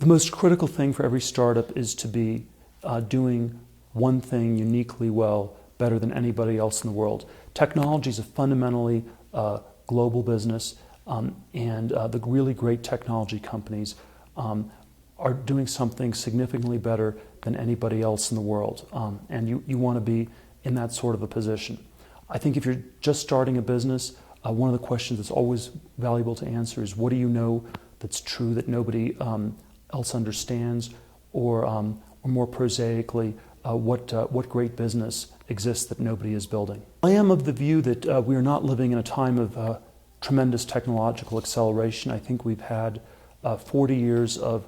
The most critical thing for every startup is to be doing one thing uniquely well, better than anybody else in the world. Technology is a fundamentally global business, and the really great technology companies are doing something significantly better than anybody else in the world. And you want to be in that sort of a position. I think if you're just starting a business, one of the questions that's always valuable to answer is, what do you know that's true that nobody else understands? Or more prosaically, what great business exists that nobody is building? I am of the view that we are not living in a time of tremendous technological acceleration. I think we've had 40 years of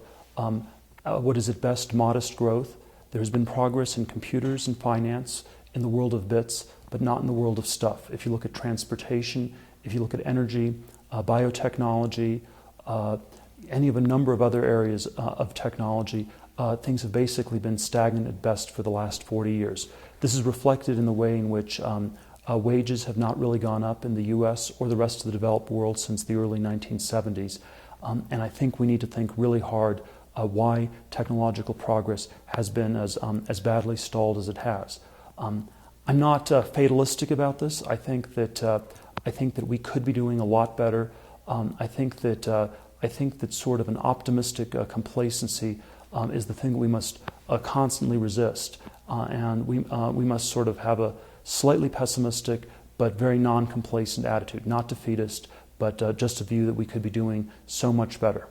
what is at best modest growth. There's been progress in computers and finance, in the world of bits, but not in the world of stuff. If you look at transportation, if you look at energy, biotechnology, any of a number of other areas of technology, things have basically been stagnant at best for the last 40 years. This is reflected in the way in which wages have not really gone up in the US or the rest of the developed world since the early 1970s. And I think we need to think really hard why technological progress has been as badly stalled as it has. I'm not fatalistic about this. I think that we could be doing a lot better. I think that sort of an optimistic complacency is the thing that we must constantly resist, and we must sort of have a slightly pessimistic but very non-complacent attitude, not defeatist, but just a view that we could be doing so much better.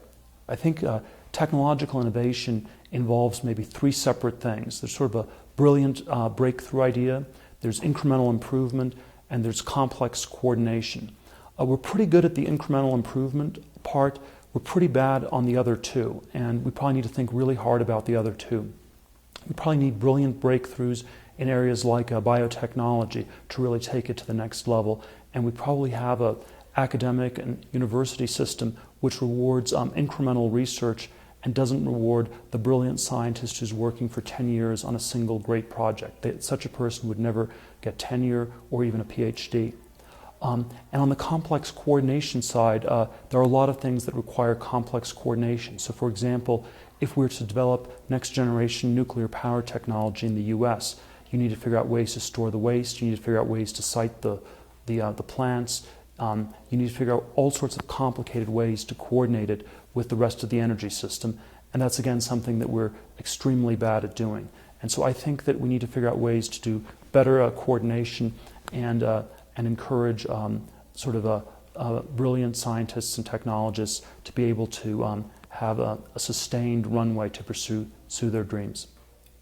I think technological innovation involves maybe three separate things. There's sort of a brilliant breakthrough idea, there's incremental improvement, and there's complex coordination. We're pretty good at the incremental improvement part. We're pretty bad on the other two, and we probably need to think really hard about the other two. We probably need brilliant breakthroughs in areas like biotechnology to really take it to the next level, and we probably have an academic and university system which rewards incremental research and doesn't reward the brilliant scientist who's working for 10 years on a single great project. Such a person would never get tenure or even a PhD. And on the complex coordination side, there are a lot of things that require complex coordination. So for example, if we're to develop next generation nuclear power technology in the US, you need to figure out ways to store the waste, you need to figure out ways to site the plants, you need to figure out all sorts of complicated ways to coordinate it with the rest of the energy system, and that's again something that we're extremely bad at doing. And so I think that we need to figure out ways to do better coordination and encourage sort of brilliant scientists and technologists to be able to have a sustained runway to pursue their dreams.